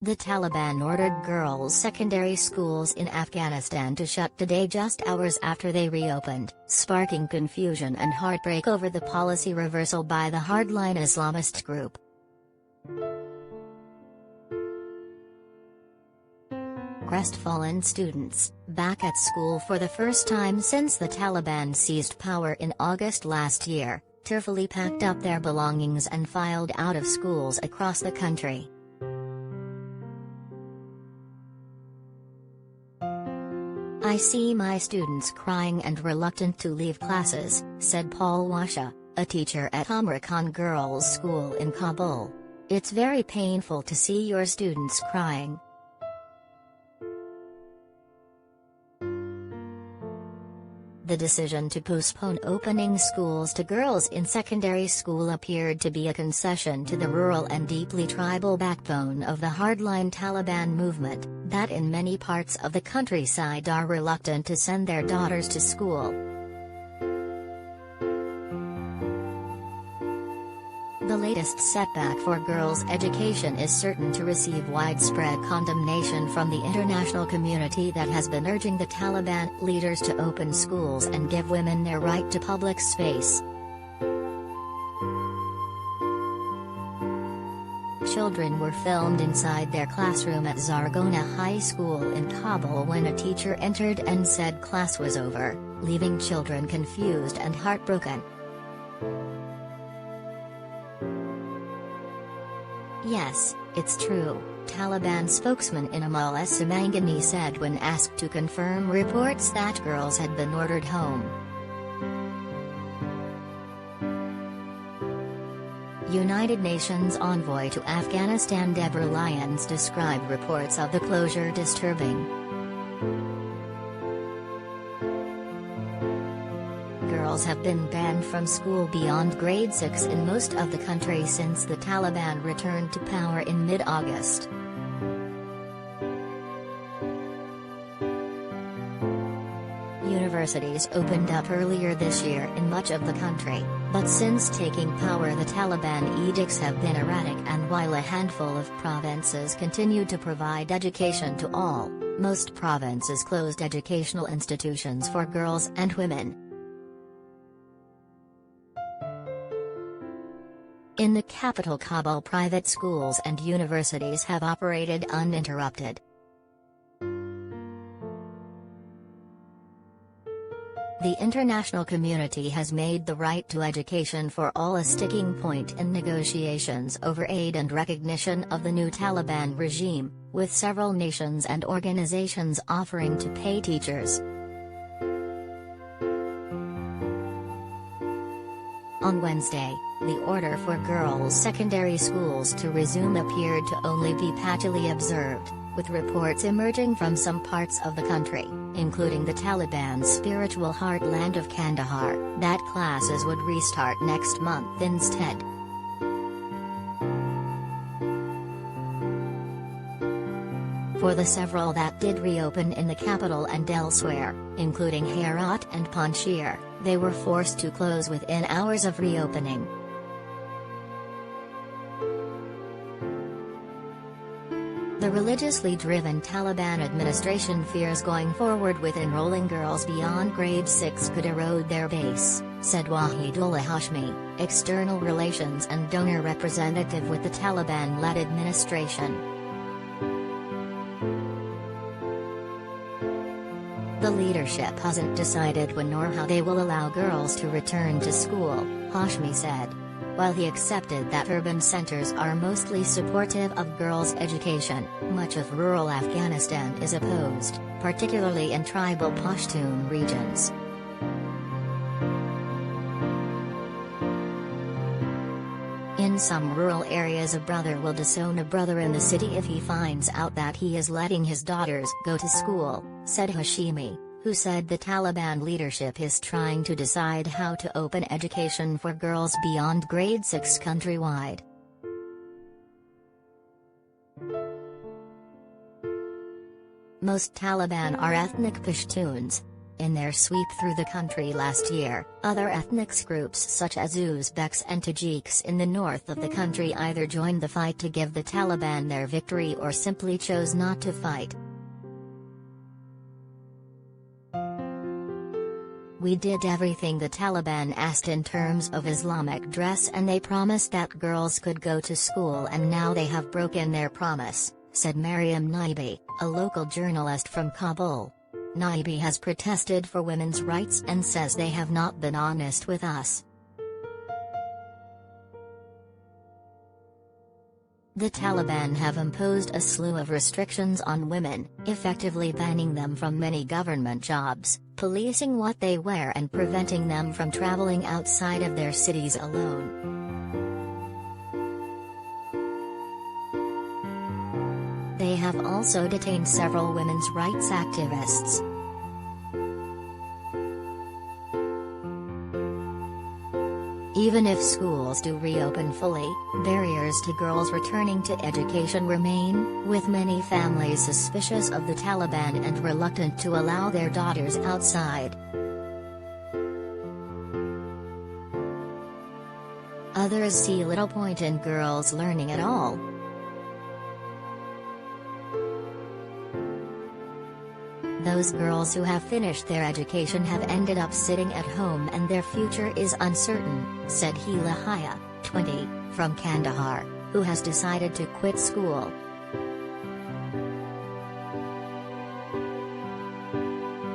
The Taliban ordered girls' secondary schools in Afghanistan to shut today just hours after they reopened, sparking confusion and heartbreak over the policy reversal by the hardline Islamist group. Crestfallen students, back at school for the first time since the Taliban seized power in August last year, tearfully packed up their belongings and filed out of schools across the country. "I see my students crying and reluctant to leave classes," said Palwasha, a teacher at Omra Khan girls' school in Kabul. "It's very painful to see your students crying." The decision to postpone opening schools to girls in secondary school appeared to be a concession to the rural and deeply tribal backbone of the hardline Taliban movement, that in many parts of the countryside are reluctant to send their daughters to school. The latest setback for girls' education is certain to receive widespread condemnation from the international community that has been urging the Taliban leaders to open schools and give women their right to public space. Children were filmed inside their classroom at Zargona High School in Kabul when a teacher entered and said class was over, leaving children confused and heartbroken. "Yes, it's true," Taliban spokesman Inamullah Samangani said when asked to confirm reports that girls had been ordered home. United Nations envoy to Afghanistan Deborah Lyons described reports of the closure disturbing. Girls have been banned from school beyond grade 6 in most of the country since the Taliban returned to power in mid-August. Universities opened up earlier this year in much of the country, but since taking power the Taliban edicts have been erratic, and while a handful of provinces continued to provide education to all, most provinces closed educational institutions for girls and women. In the capital Kabul, private schools and universities have operated uninterrupted. The international community has made the right to education for all a sticking point in negotiations over aid and recognition of the new Taliban regime, with several nations and organizations offering to pay teachers. On Wednesday, the order for girls' secondary schools to resume appeared to only be patchily observed, with reports emerging from some parts of the country, including the Taliban's spiritual heartland of Kandahar, that classes would restart next month instead. For the several that did reopen in the capital and elsewhere, including Herat and Panjshir, they were forced to close within hours of reopening. The religiously driven Taliban administration fears going forward with enrolling girls beyond grade 6 could erode their base, said Wahidullah Hashmi, external relations and donor representative with the Taliban-led administration. The leadership hasn't decided when or how they will allow girls to return to school, Hashmi said. While he accepted that urban centers are mostly supportive of girls' education, much of rural Afghanistan is opposed, particularly in tribal Pashtun regions. In some rural areas, a brother will disown a brother in the city if he finds out that he is letting his daughters go to school, said Hashimi, who said the Taliban leadership is trying to decide how to open education for girls beyond grade 6 countrywide. Most Taliban are ethnic Pashtuns. In their sweep through the country last year, other ethnic groups such as Uzbeks and Tajiks in the north of the country either joined the fight to give the Taliban their victory or simply chose not to fight. We did everything the Taliban asked in terms of Islamic dress, and they promised that girls could go to school, and now they have broken their promise, said Mariam Naibi, a local journalist from Kabul. Naibi has protested for women's rights and says they have not been honest with us. The Taliban have imposed a slew of restrictions on women, effectively banning them from many government jobs, policing what they wear and preventing them from traveling outside of their cities alone. They have also detained several women's rights activists. Even if schools do reopen fully, barriers to girls returning to education remain, with many families suspicious of the Taliban and reluctant to allow their daughters outside. Others see little point in girls learning at all. Those girls who have finished their education have ended up sitting at home and their future is uncertain, said Hila Haya, 20, from Kandahar, who has decided to quit school.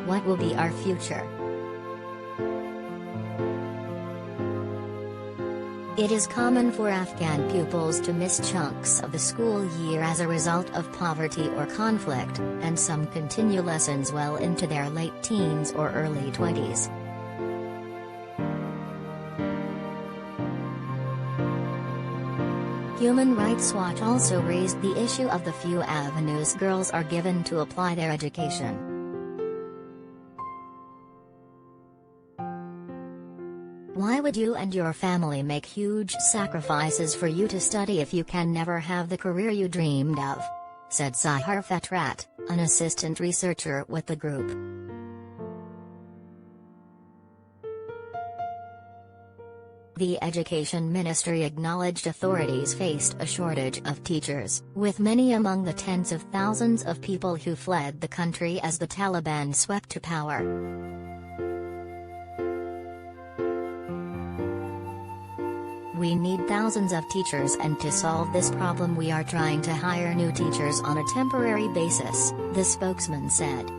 What will be our future? It is common for Afghan pupils to miss chunks of the school year as a result of poverty or conflict, and some continue lessons well into their late teens or early 20s. Human Rights Watch also raised the issue of the few avenues girls are given to apply their education. Why would you and your family make huge sacrifices for you to study if you can never have the career you dreamed of? Said Sahar Fetrat, an assistant researcher with the group. The Education Ministry acknowledged authorities faced a shortage of teachers, with many among the tens of thousands of people who fled the country as the Taliban swept to power. We need thousands of teachers, and to solve this problem we are trying to hire new teachers on a temporary basis, the spokesman said.